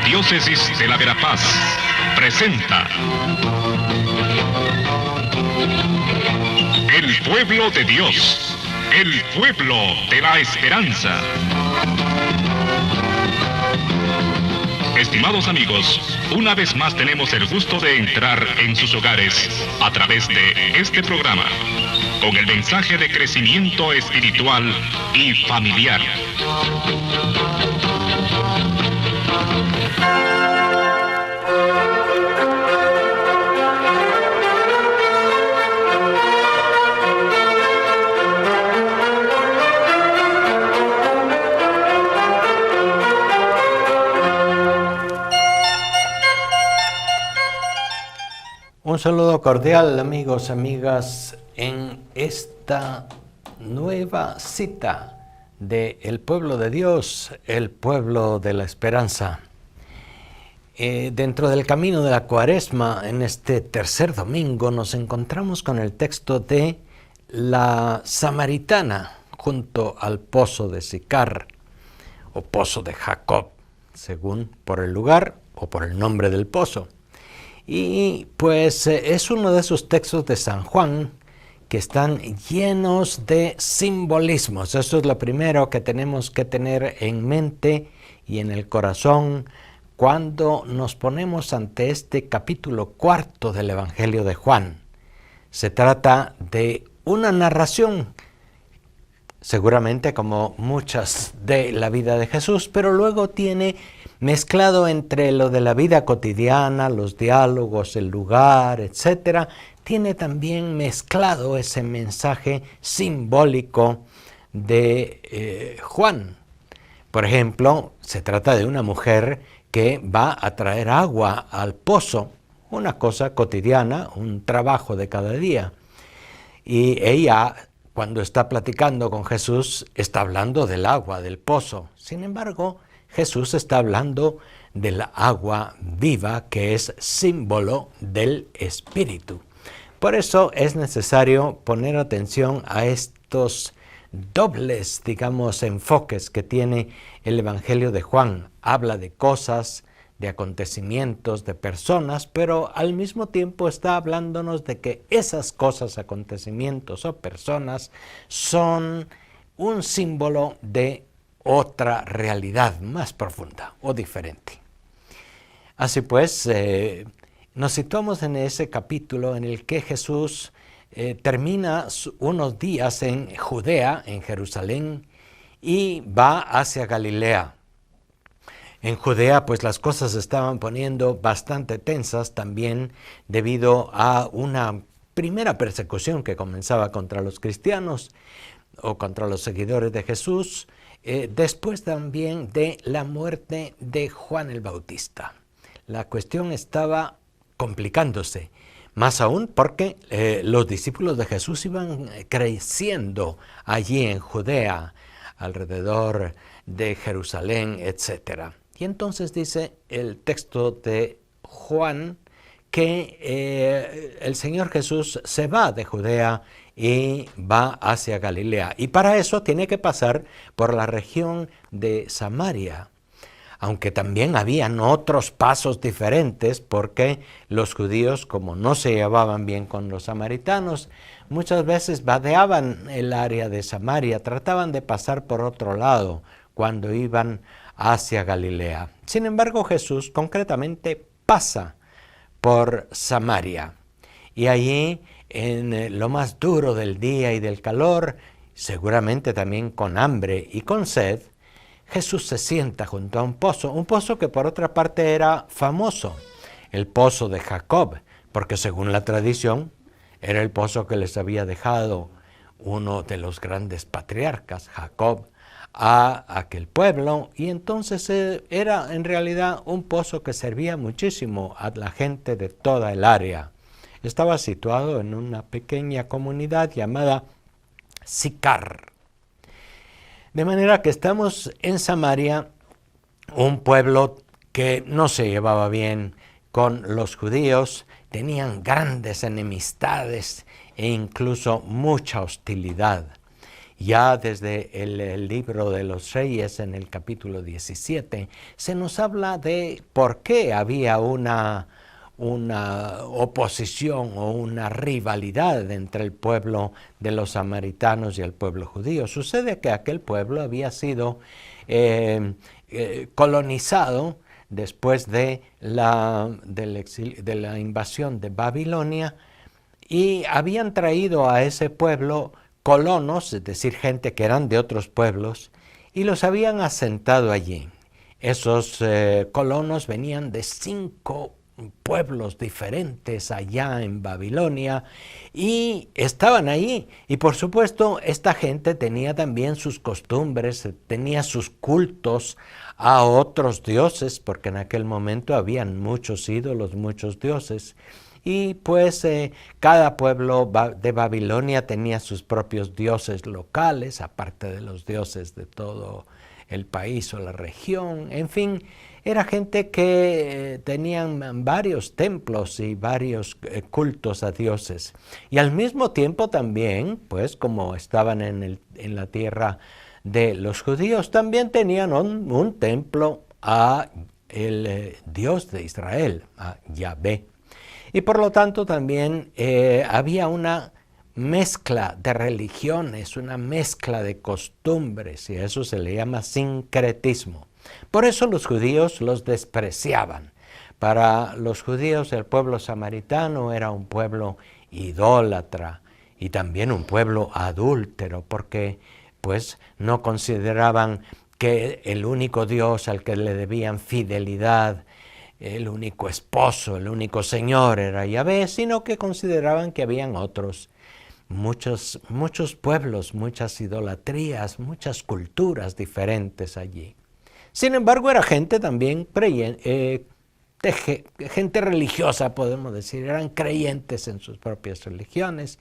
Arquidiócesis de la Verapaz presenta El Pueblo de Dios, el pueblo de la esperanza. Estimados amigos, una vez más tenemos el gusto de entrar en sus hogares a través de este programa, con el mensaje de crecimiento espiritual y familiar. Un saludo cordial, amigos, amigas, en esta nueva cita de El Pueblo de Dios, el pueblo de la esperanza. Dentro del camino de la Cuaresma, en este tercer domingo, nos encontramos con el texto de la Samaritana junto al pozo de Sicar, o pozo de Jacob, según por el lugar o por el nombre del pozo. Y pues es uno de esos textos de San Juan que están llenos de simbolismos. Eso es lo primero que tenemos que tener en mente y en el corazón cuando nos ponemos ante este capítulo 4 del Evangelio de Juan. Se trata de una narración, seguramente como muchas de la vida de Jesús, pero luego tiene mezclado entre lo de la vida cotidiana, los diálogos, el lugar, etc., tiene también mezclado ese mensaje simbólico de Juan. Por ejemplo, se trata de una mujer que va a traer agua al pozo, una cosa cotidiana, un trabajo de cada día. Y ella, cuando está platicando con Jesús, está hablando del agua, del pozo. Sin embargo, Jesús está hablando del agua viva, que es símbolo del Espíritu. Por eso es necesario poner atención a estos dobles, digamos, enfoques que tiene el Evangelio de Juan. Habla de cosas, de acontecimientos, de personas, pero al mismo tiempo está hablándonos de que esas cosas, acontecimientos o personas son un símbolo de otra realidad más profunda o diferente. Así pues, nos situamos en ese capítulo en el que Jesús termina unos días en Judea, en Jerusalén, y va hacia Galilea. En Judea, pues las cosas se estaban poniendo bastante tensas también debido a una primera persecución que comenzaba contra los cristianos o contra los seguidores de Jesús, después también de la muerte de Juan el Bautista. La cuestión estaba complicándose, más aún porque los discípulos de Jesús iban creciendo allí en Judea, alrededor de Jerusalén, etc. Y entonces dice el texto de Juan que el Señor Jesús se va de Judea y va hacia Galilea. Y para eso tiene que pasar por la región de Samaria. Aunque también habían otros pasos diferentes porque los judíos, como no se llevaban bien con los samaritanos, muchas veces vadeaban el área de Samaria, trataban de pasar por otro lado cuando iban hacia Galilea. Sin embargo, Jesús concretamente pasa por Samaria y allí, en lo más duro del día y del calor, seguramente también con hambre y con sed, Jesús se sienta junto a un pozo que por otra parte era famoso, el pozo de Jacob, porque según la tradición era el pozo que les había dejado uno de los grandes patriarcas, Jacob, a aquel pueblo, y entonces era en realidad un pozo que servía muchísimo a la gente de toda el área. Estaba situado en una pequeña comunidad llamada Sicar. De manera que estamos en Samaria, un pueblo que no se llevaba bien con los judíos, tenían grandes enemistades e incluso mucha hostilidad. Ya desde el libro de los Reyes, en el capítulo 17, se nos habla de por qué había una oposición o una rivalidad entre el pueblo de los samaritanos y el pueblo judío. Sucede que aquel pueblo había sido colonizado después de la invasión de Babilonia, y habían traído a ese pueblo colonos, es decir, gente que eran de otros pueblos, y los habían asentado allí. Esos colonos venían de 5 pueblos diferentes allá en Babilonia y estaban ahí. Y por supuesto, esta gente tenía también sus costumbres, tenía sus cultos a otros dioses, porque en aquel momento habían muchos ídolos, muchos dioses. Y pues cada pueblo de Babilonia tenía sus propios dioses locales, aparte de los dioses de todo el país o la región. En fin, era gente que tenían varios templos y varios cultos a dioses. Y al mismo tiempo también, pues como estaban en la tierra de los judíos, también tenían un templo a el Dios de Israel, a Yahvé. Y por lo tanto también había una mezcla de religiones, una mezcla de costumbres, y a eso se le llama sincretismo. Por eso los judíos los despreciaban. Para los judíos el pueblo samaritano era un pueblo idólatra y también un pueblo adúltero, porque pues no consideraban que el único Dios al que le debían fidelidad, el único esposo, el único Señor era Yahvé, sino que consideraban que habían otros, muchos pueblos, muchas idolatrías, muchas culturas diferentes allí. Sin embargo, era gente también gente religiosa, podemos decir, eran creyentes en sus propias religiones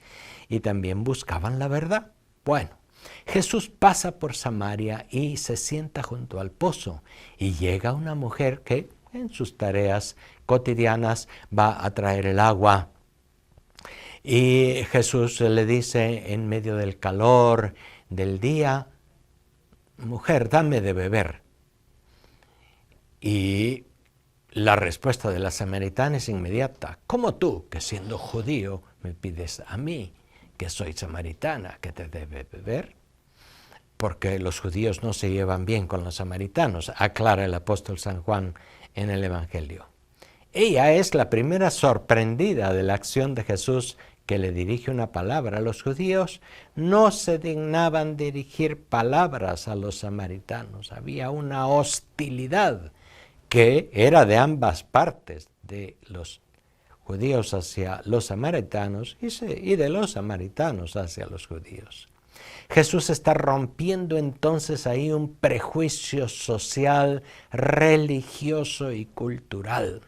y también buscaban la verdad. Bueno, Jesús pasa por Samaria y se sienta junto al pozo y llega una mujer que en sus tareas cotidianas va a traer el agua. Y Jesús le dice en medio del calor del día: mujer, dame de beber. Y la respuesta de la samaritana es inmediata: ¿cómo tú, que siendo judío, me pides a mí, que soy samaritana, que te debe beber? Porque los judíos no se llevan bien con los samaritanos, aclara el apóstol San Juan en el Evangelio. Ella es la primera sorprendida de la acción de Jesús, que le dirige una palabra. Los judíos no se dignaban dirigir palabras a los samaritanos. Había una hostilidad que era de ambas partes, de los judíos hacia los samaritanos y de los samaritanos hacia los judíos. Jesús está rompiendo entonces ahí un prejuicio social, religioso y cultural.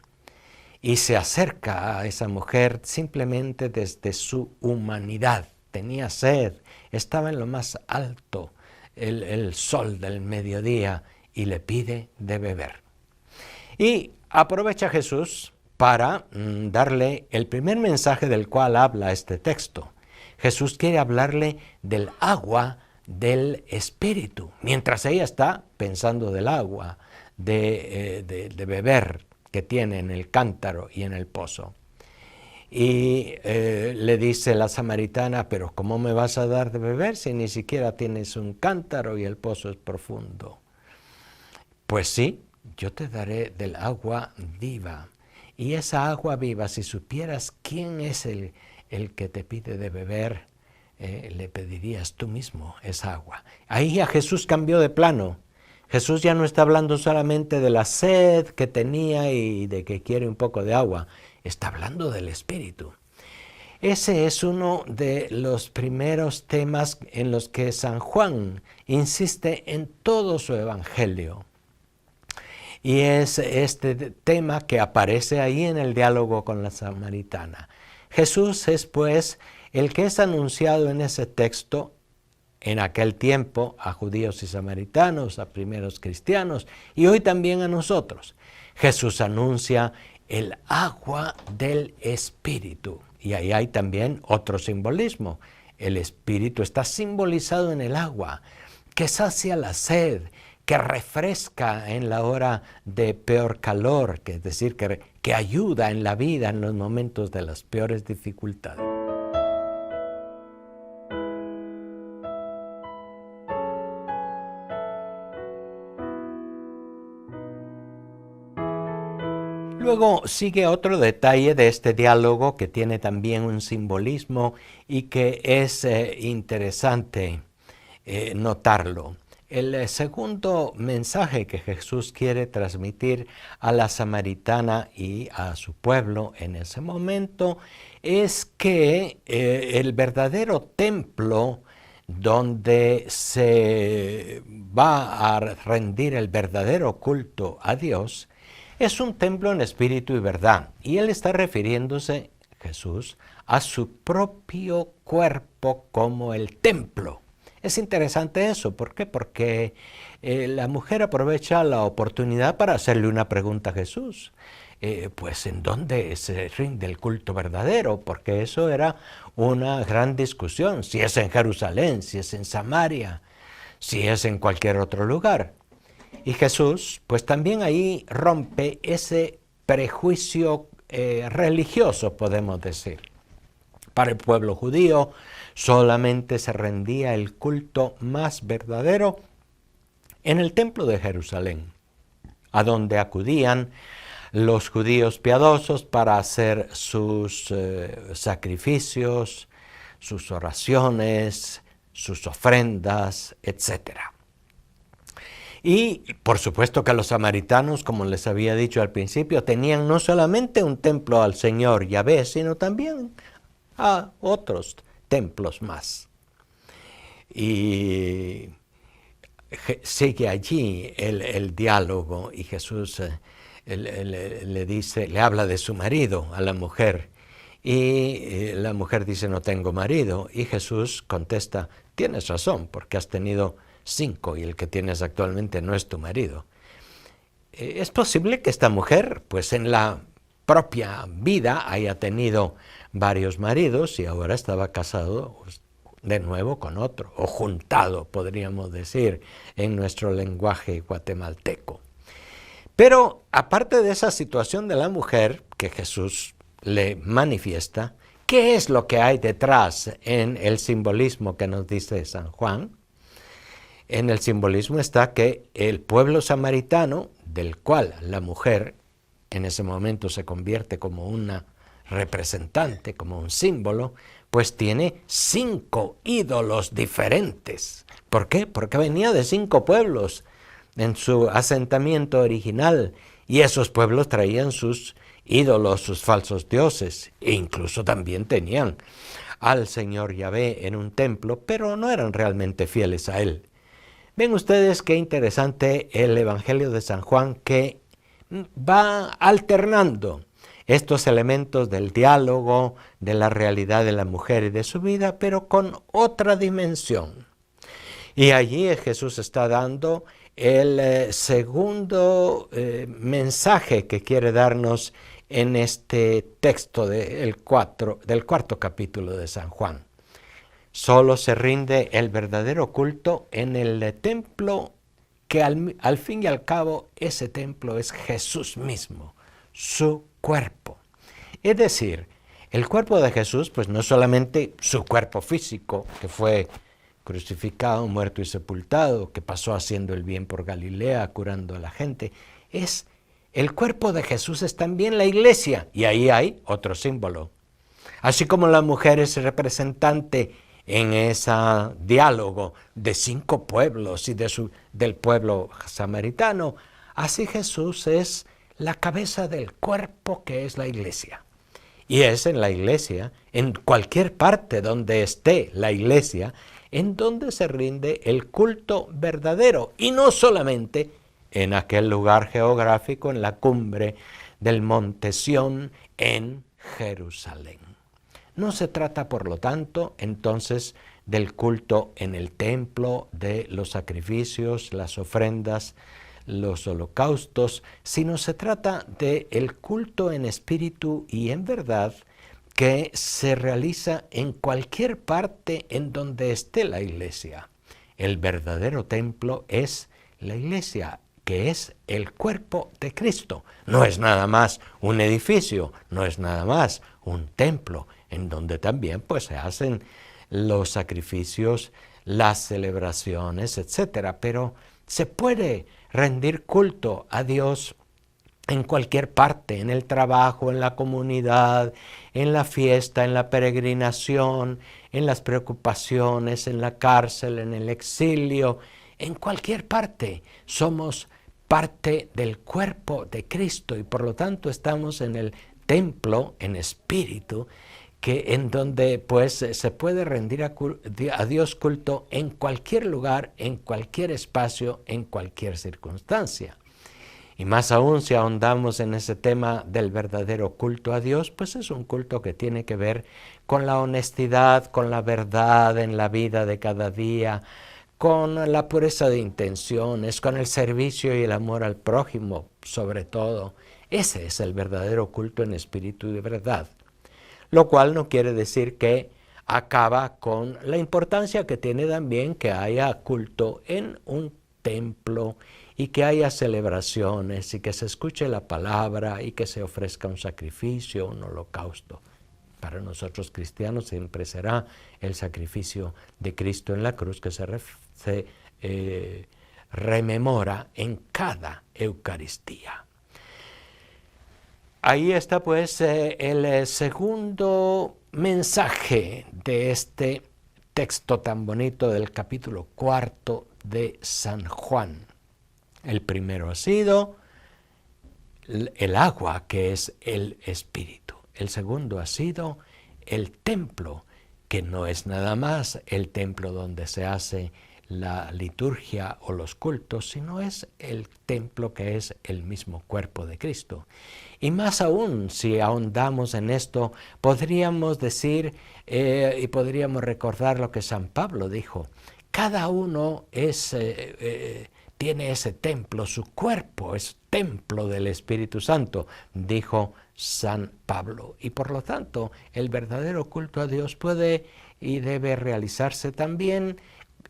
Y se acerca a esa mujer simplemente desde su humanidad. Tenía sed, estaba en lo más alto, el sol del mediodía, y le pide de beber. Y aprovecha Jesús para darle el primer mensaje del cual habla este texto. Jesús quiere hablarle del agua del Espíritu, mientras ella está pensando del agua de beber que tiene en el cántaro y en el pozo. Y le dice la samaritana: pero ¿cómo me vas a dar de beber si ni siquiera tienes un cántaro y el pozo es profundo? Pues sí, yo te daré del agua viva. Y esa agua viva, si supieras quién es el que te pide de beber, le pedirías tú mismo esa agua. Ahí ya Jesús cambió de plano. Jesús ya no está hablando solamente de la sed que tenía y de que quiere un poco de agua. Está hablando del Espíritu. Ese es uno de los primeros temas en los que San Juan insiste en todo su Evangelio. Y es este tema que aparece ahí en el diálogo con la samaritana. Jesús es pues el que es anunciado en ese texto en aquel tiempo a judíos y samaritanos, a primeros cristianos y hoy también a nosotros. Jesús anuncia el agua del Espíritu, y ahí hay también otro simbolismo. El espíritu está simbolizado en el agua, que sacia la sed, que refresca en la hora de peor calor, que es decir, que ayuda en la vida en los momentos de las peores dificultades. Luego sigue otro detalle de este diálogo que tiene también un simbolismo y que es interesante notarlo. El segundo mensaje que Jesús quiere transmitir a la samaritana y a su pueblo en ese momento es que el verdadero templo donde se va a rendir el verdadero culto a Dios es un templo en espíritu y verdad. Y él está refiriéndose, Jesús, a su propio cuerpo como el templo. Es interesante eso. ¿Por qué? Porque la mujer aprovecha la oportunidad para hacerle una pregunta a Jesús. Pues ¿en dónde se rinde el culto verdadero? Porque eso era una gran discusión. Si es en Jerusalén, si es en Samaria, si es en cualquier otro lugar. Y Jesús, pues también ahí rompe ese prejuicio religioso, podemos decir. Para el pueblo judío solamente se rendía el culto más verdadero en el templo de Jerusalén, a donde acudían los judíos piadosos para hacer sus sacrificios, sus oraciones, sus ofrendas, etc. Y por supuesto que los samaritanos, como les había dicho al principio, tenían no solamente un templo al Señor Yahvé, sino también a otros templos más. Y sigue allí el diálogo y Jesús le habla de su marido a la mujer. Y la mujer dice, no tengo marido. Y Jesús contesta, tienes razón, porque has tenido 5 y el que tienes actualmente no es tu marido. Es posible que esta mujer, pues en la propia vida, haya tenido varios maridos y ahora estaba casado de nuevo con otro, o juntado, podríamos decir, en nuestro lenguaje guatemalteco. Pero aparte de esa situación de la mujer que Jesús le manifiesta, ¿qué es lo que hay detrás en el simbolismo que nos dice San Juan? En el simbolismo está que el pueblo samaritano, del cual la mujer en ese momento se convierte como una representante, como un símbolo, pues tiene 5 ídolos diferentes. ¿Por qué? Porque venía de 5 pueblos en su asentamiento original y esos pueblos traían sus ídolos, sus falsos dioses, e incluso también tenían al Señor Yahvé en un templo, pero no eran realmente fieles a Él. Ven ustedes qué interesante el Evangelio de San Juan, que va alternando estos elementos del diálogo, de la realidad de la mujer y de su vida, pero con otra dimensión. Y allí Jesús está dando el segundo mensaje que quiere darnos en este texto del cuarto capítulo de San Juan. Solo se rinde el verdadero culto en el templo que al fin y al cabo ese templo es Jesús mismo, su cuerpo. Es decir, el cuerpo de Jesús, pues no solamente su cuerpo físico, que fue crucificado, muerto y sepultado, que pasó haciendo el bien por Galilea, curando a la gente, el cuerpo de Jesús es también la iglesia, y ahí hay otro símbolo. Así como la mujer es representante en ese diálogo de 5 pueblos y del pueblo samaritano, así Jesús es la cabeza del cuerpo que es la iglesia. Y es en la iglesia, en cualquier parte donde esté la iglesia, en donde se rinde el culto verdadero, y no solamente en aquel lugar geográfico, en la cumbre del monte Sión, en Jerusalén. No se trata, por lo tanto, entonces, del culto en el templo, de los sacrificios, las ofrendas, los holocaustos, sino se trata del culto en espíritu y en verdad que se realiza en cualquier parte en donde esté la iglesia. El verdadero templo es la iglesia, que es el cuerpo de Cristo. No es nada más un edificio, no es nada más un templo, en donde también pues se hacen los sacrificios, las celebraciones, etcétera. Pero se puede rendir culto a Dios en cualquier parte, en el trabajo, en la comunidad, en la fiesta, en la peregrinación, en las preocupaciones, en la cárcel, en el exilio, en cualquier parte. Somos parte del cuerpo de Cristo y por lo tanto estamos en el templo, en espíritu, en donde pues se puede rendir a Dios culto en cualquier lugar, en cualquier espacio, en cualquier circunstancia. Y más aún si ahondamos en ese tema del verdadero culto a Dios, pues es un culto que tiene que ver con la honestidad, con la verdad en la vida de cada día, con la pureza de intenciones, con el servicio y el amor al prójimo, sobre todo. Ese es el verdadero culto en espíritu y de verdad. Lo cual no quiere decir que acaba con la importancia que tiene también que haya culto en un templo y que haya celebraciones y que se escuche la palabra y que se ofrezca un sacrificio, un holocausto. Para nosotros cristianos siempre será el sacrificio de Cristo en la cruz que se rememora en cada Eucaristía. Ahí está pues el segundo mensaje de este texto tan bonito del capítulo 4 de San Juan. El primero ha sido el agua, que es el Espíritu. El segundo ha sido el templo, que no es nada más el templo donde se hace la liturgia o los cultos, sino es el templo que es el mismo cuerpo de Cristo. Y más aún, si ahondamos en esto, podríamos decir y podríamos recordar lo que San Pablo dijo. Cada uno tiene ese templo, su cuerpo es templo del Espíritu Santo, dijo San Pablo. Y por lo tanto, el verdadero culto a Dios puede y debe realizarse también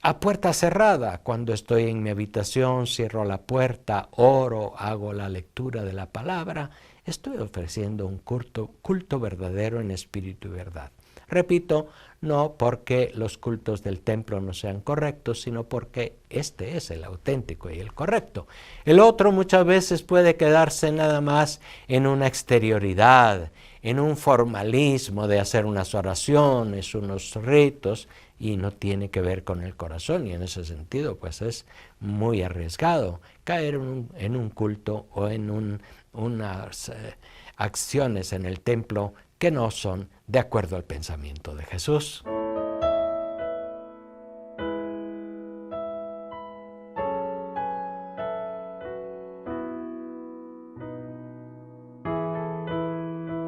a puerta cerrada. Cuando estoy en mi habitación, cierro la puerta, oro, hago la lectura de la palabra, estoy ofreciendo un culto verdadero en espíritu y verdad. Repito, no porque los cultos del templo no sean correctos, sino porque este es el auténtico y el correcto. El otro muchas veces puede quedarse nada más en una exterioridad, en un formalismo de hacer unas oraciones, unos ritos, y no tiene que ver con el corazón, y en ese sentido pues es muy arriesgado caer en un culto o en unas acciones en el templo que no son de acuerdo al pensamiento de Jesús.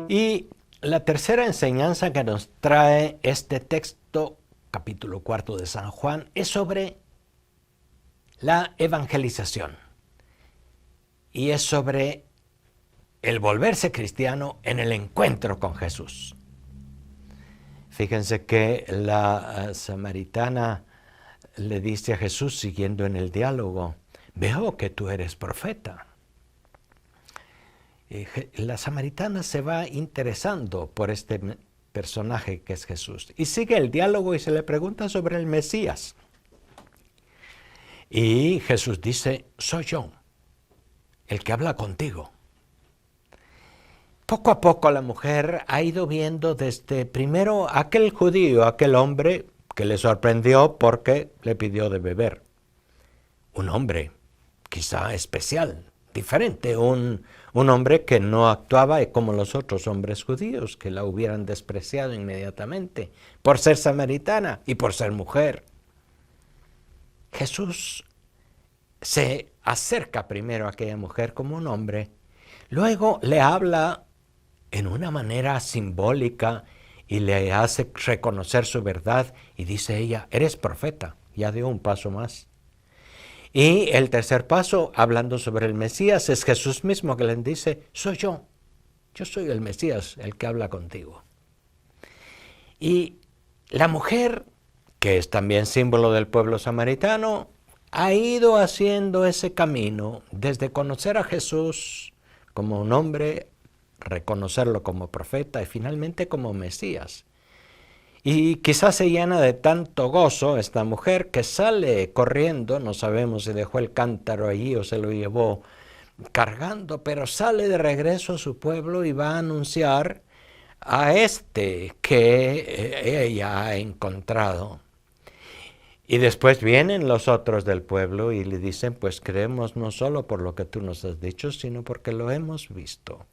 Y la tercera enseñanza que nos trae este texto, capítulo 4 de San Juan, es sobre la evangelización y es sobre el volverse cristiano en el encuentro con Jesús. Fíjense que la samaritana le dice a Jesús, siguiendo en el diálogo, veo que tú eres profeta. La samaritana se va interesando por este personaje que es Jesús y sigue el diálogo y se le pregunta sobre el Mesías. Y Jesús dice, soy yo, el que habla contigo. Poco a poco la mujer ha ido viendo desde primero aquel judío, aquel hombre que le sorprendió porque le pidió de beber. Un hombre quizá especial, diferente, un hombre que no actuaba como los otros hombres judíos, que la hubieran despreciado inmediatamente por ser samaritana y por ser mujer. Jesús se acerca primero a aquella mujer como un hombre, luego le habla en una manera simbólica y le hace reconocer su verdad y dice ella, eres profeta, ya dio un paso más. Y el tercer paso, hablando sobre el Mesías, es Jesús mismo que le dice, soy yo soy el Mesías, el que habla contigo. Y la mujer, que es también símbolo del pueblo samaritano, ha ido haciendo ese camino desde conocer a Jesús como un hombre, reconocerlo como profeta y finalmente como Mesías. Y quizás se llena de tanto gozo esta mujer que sale corriendo, no sabemos si dejó el cántaro allí o se lo llevó cargando, pero sale de regreso a su pueblo y va a anunciar a este que ella ha encontrado. Y después vienen los otros del pueblo y le dicen, pues creemos no solo por lo que tú nos has dicho, sino porque lo hemos visto.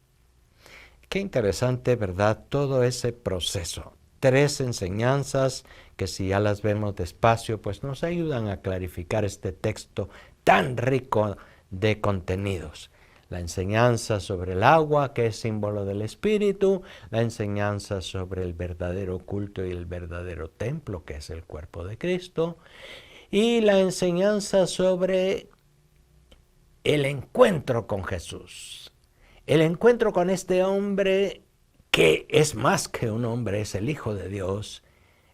Qué interesante, ¿verdad? Todo ese proceso. 3 enseñanzas que si ya las vemos despacio, pues nos ayudan a clarificar este texto tan rico de contenidos. La enseñanza sobre el agua, que es símbolo del Espíritu, la enseñanza sobre el verdadero culto y el verdadero templo, que es el cuerpo de Cristo, y la enseñanza sobre el encuentro con Jesús. El encuentro con este hombre que es más que un hombre, es el Hijo de Dios,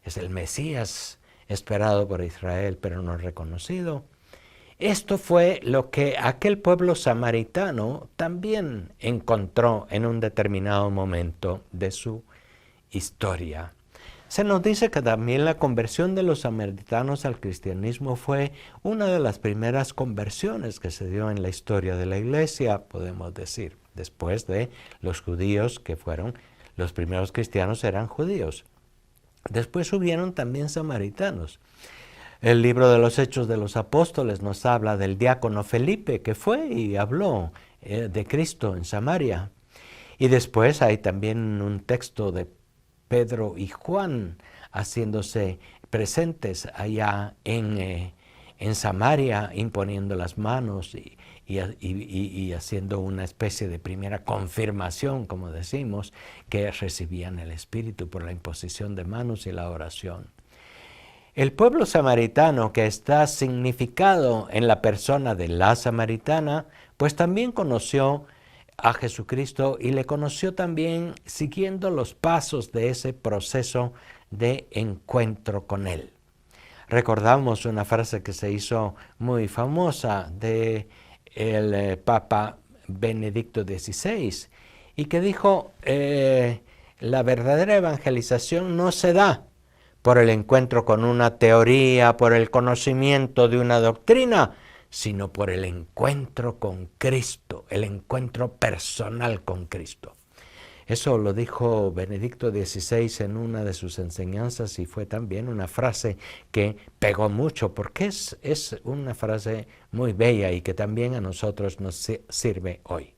es el Mesías esperado por Israel, pero no reconocido. Esto fue lo que aquel pueblo samaritano también encontró en un determinado momento de su historia. Se nos dice que también la conversión de los samaritanos al cristianismo fue una de las primeras conversiones que se dio en la historia de la iglesia, podemos decir, después de los judíos que fueron, los primeros cristianos eran judíos. Después hubieron también samaritanos. El libro de los Hechos de los Apóstoles nos habla del diácono Felipe que fue y habló de Cristo en Samaria. Y después hay también un texto de Pedro y Juan haciéndose presentes allá en Samaria, imponiendo las manos y haciendo una especie de primera confirmación, como decimos, que recibían el Espíritu por la imposición de manos y la oración. El pueblo samaritano, que está significado en la persona de la samaritana, pues también conoció a Jesucristo y le conoció también siguiendo los pasos de ese proceso de encuentro con Él. Recordamos una frase que se hizo muy famosa del Papa Benedicto XVI y que dijo, la verdadera evangelización no se da por el encuentro con una teoría, por el conocimiento de una doctrina, sino por el encuentro con Cristo, el encuentro personal con Cristo. Eso lo dijo Benedicto XVI en una de sus enseñanzas y fue también una frase que pegó mucho porque es una frase muy bella y que también a nosotros nos sirve hoy.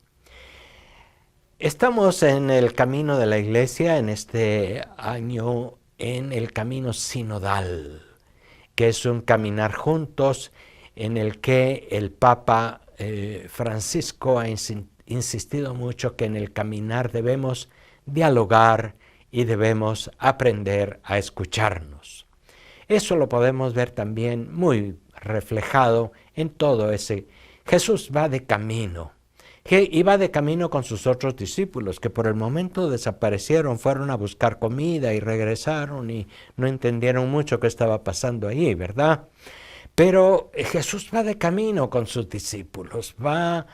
Estamos en el camino de la Iglesia en este año, en el camino sinodal, que es un caminar juntos en el que el Papa Francisco ha insistido mucho que en el caminar debemos dialogar y debemos aprender a escucharnos. Eso lo podemos ver también muy reflejado en todo ese. Jesús va de camino. Iba de camino con sus otros discípulos, que por el momento desaparecieron, fueron a buscar comida y regresaron y no entendieron mucho qué estaba pasando allí, ¿verdad? Pero Jesús va de camino con sus discípulos, va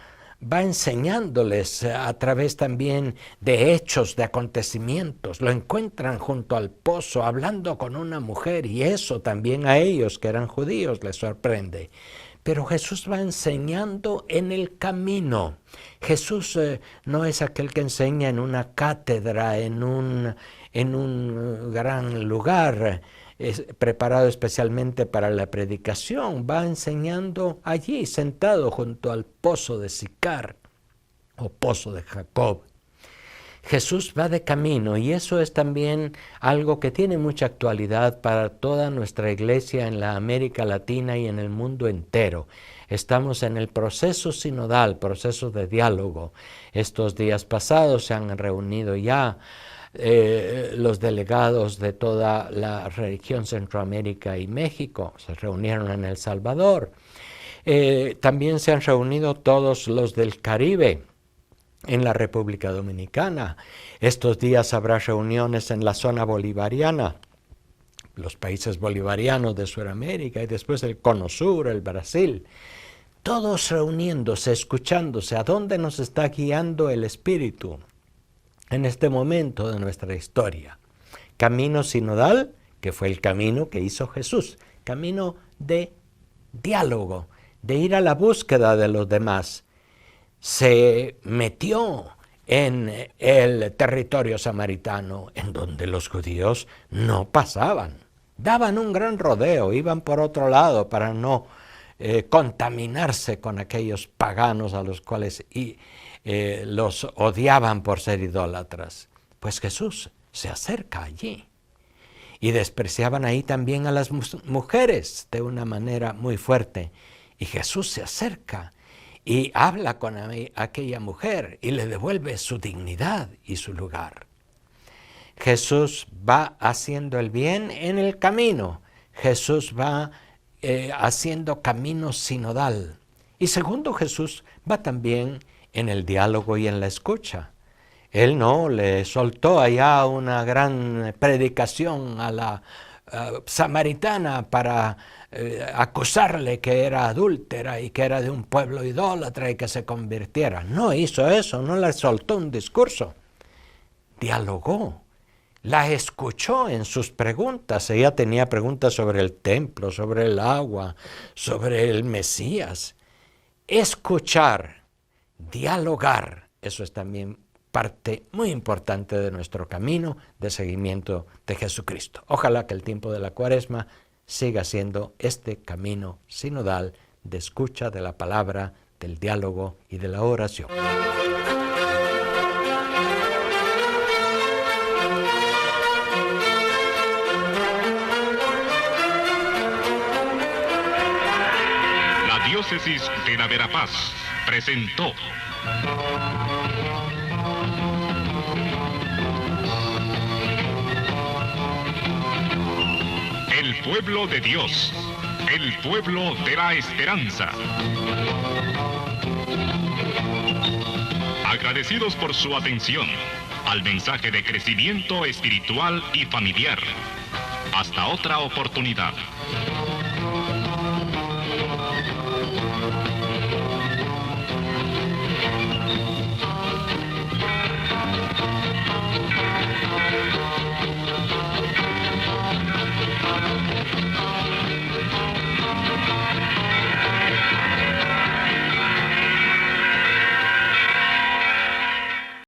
enseñándoles a través también de hechos, de acontecimientos. Lo encuentran junto al pozo hablando con una mujer y eso también a ellos que eran judíos les sorprende. Pero Jesús va enseñando en el camino. Jesús no es aquel que enseña en una cátedra, en un gran lugar preparado especialmente para la predicación. Va enseñando allí, sentado junto al pozo de Sicar o pozo de Jacob. Jesús va de camino y eso es también algo que tiene mucha actualidad para toda nuestra iglesia en la América Latina y en el mundo entero. Estamos en el proceso sinodal, proceso de diálogo. Estos días pasados se han reunido ya los delegados de toda la región Centroamérica y México. Se reunieron en El Salvador. También se han reunido todos los del Caribe. en la República Dominicana. Estos días habrá reuniones en la zona bolivariana, los países bolivarianos de Sudamérica y después el Cono Sur, el Brasil. Todos reuniéndose, escuchándose, ¿a dónde nos está guiando el Espíritu en este momento de nuestra historia? Camino sinodal, que fue el camino que hizo Jesús, camino de diálogo, de ir a la búsqueda de los demás. Se metió en el territorio samaritano, en donde los judíos no pasaban. Daban un gran rodeo, iban por otro lado para no contaminarse con aquellos paganos a los cuales los odiaban por ser idólatras. Pues Jesús se acerca allí. Y despreciaban ahí también a las mujeres de una manera muy fuerte. Y Jesús se acerca y habla con aquella mujer y le devuelve su dignidad y su lugar. Jesús va haciendo el bien en el camino. Jesús va haciendo camino sinodal. Y segundo, Jesús va también en el diálogo y en la escucha. Él no le soltó allá una gran predicación a la samaritana para acusarle que era adúltera y que era de un pueblo idólatra y que se convirtiera. No hizo eso, no le soltó un discurso. Dialogó, la escuchó en sus preguntas. Ella tenía preguntas sobre el templo, sobre el agua, sobre el Mesías. Escuchar, dialogar, eso es también parte muy importante de nuestro camino de seguimiento de Jesucristo. Ojalá que el tiempo de la Cuaresma siga siendo este camino sinodal de escucha de la palabra, del diálogo y de la oración. La Diócesis de la Verapaz presentó El pueblo de Dios, el pueblo de la esperanza. Agradecidos por su atención al mensaje de crecimiento espiritual y familiar. Hasta otra oportunidad.